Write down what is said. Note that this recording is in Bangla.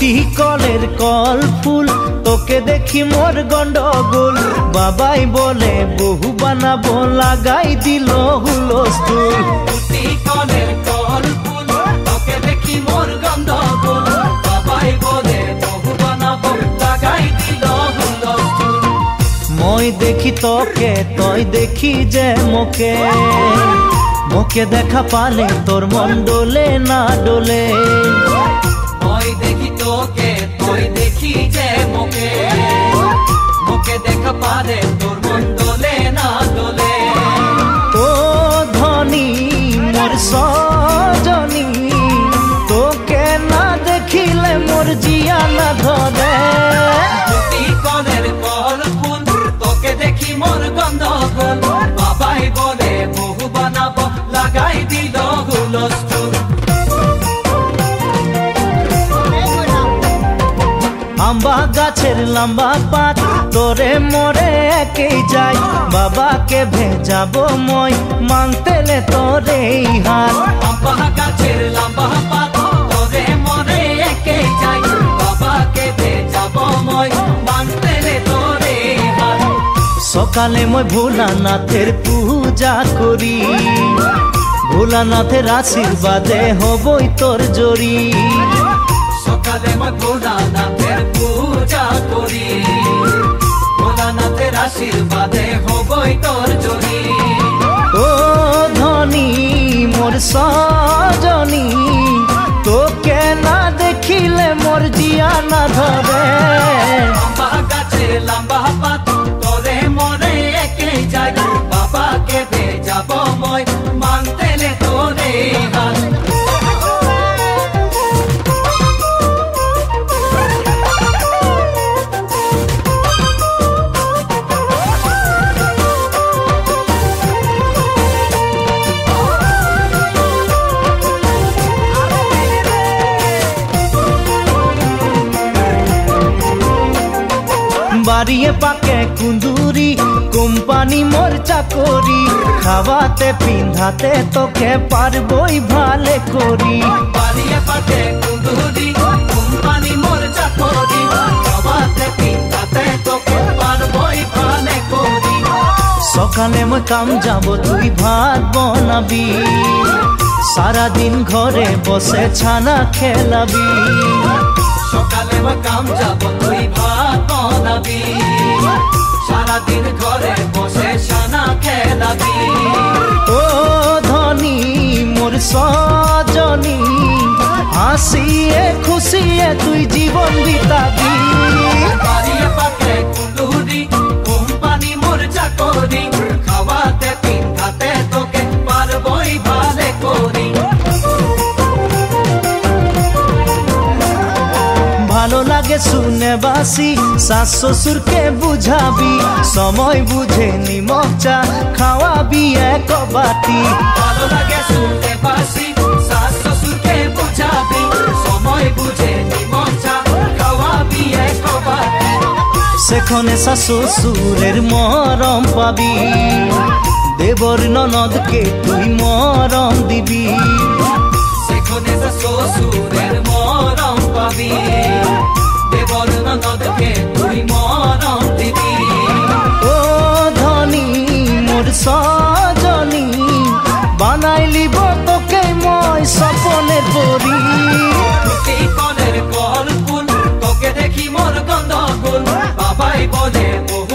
টুটি কলের কল ফুল তোকে দেখি মোর গন্ডগোল বাবাই বলে বহু বানাবো লাগাই দিল হুলস্থুল টুটি কলের কল ফুল তোকে দেখি মোর গন্ডগোল বাবাই বলে বহু বানাবো লাগাই দিল হুলস্থুল মই দেখি তোকে তই দেখি যে মোকে মোকে দেখা পালে তোর মন ডোলে না ডোলে মই দেখি তোকে তুই দেখি যে মোকে মোকে দেখা পালে তোর মন ডোলে না ডোলে ও ধনী মোর সজনী তোকে না দেখিলে মোর জিয়া না ধরে টুটি কলের কল ফুল তোকে দেখি মোর গন্ডগোল বাবাই বলে বহু বানাবো লাগাই দিল হুলস্থুল আম্বা গাছের লম্বা পাত তোরে মোরে একেই যাই বাবাকে ভেজাবো মই মাংতেলে তোরে হাত আম্বা গাছের লম্বা পাত তোরে মোরে একেই যাই বাবাকে ভেজাবো মই মাংতেলে তোরে হাত সকালে মই ভোলানাথের পূজা করি ভোলানাথের আশীর্বাদে হবই তোর জড়ি সকালে মই ভোলানাথের পূজা করি ভোলানাথের আশীর্বাদে হবই তোর জড়ি ও ধনী মোর সজনী তোকে না দেখিলে মোর জিয়া না ধরে আম্বা গাছের লম্বা পাত তোরে মোরে একেই যাই বাবাকে ভেজাবো মই মাংতেলে তোরে হাত বাড়িয়ে পাকে কুন্দুরি কোম্পানি মোর চাকরি খাওয়াতে পিন্ধাতে তোকে পারবই ভালে করি বাড়িয়ে পাকে কুন্দুরি কোম্পানি মোর চাকরি খাওয়াতে পিন্ধাতে তোকে পারবই ভালে করি সকালে মই কাম যাব তুই ভাত বনাবি সারাদিন ঘরে বসে ছানা খেলাবি সকালে মই কাম যাব তুই ভাত বনাবি সারাদিন ঘরে বসে ছানা খেলাবি ও ধনী মোর সজনী হাসিয়ে খুশিয়ে তুই জীবন বিতাবি বাড়িয়ে পাকে কুন্দুরি কোম্পানি মোর চাকরি খাওয়াতে পিন্ধাতে তোকে পারবই ভালে করি ভালো লাগে শুনে বাসি শাশ শ্বশুরকে বুঝাবি সময় বুঝে নিমক চা খাওয়াবি এক বাটি ভালো লাগে শুনতে বাসি শাশ শ্বশুরকে বুঝাবি সময় বুঝে নিমক চা খাওয়াবি এক বাটি সেখানে শাশ শ্বশুরের মরম পাবি দেবর ননদকে তুই মরম দিবি সেখানে শ্বশুরের মরম পাবি দেবর ননদকে তুই মরম দিবি ও ধনী মোর সজনী বানাইলিব তোকে মই সপনের পরি টুটি কলের কল ফুল তোকে দেখি মোর গন্ডগোল বাবাই বলে বহু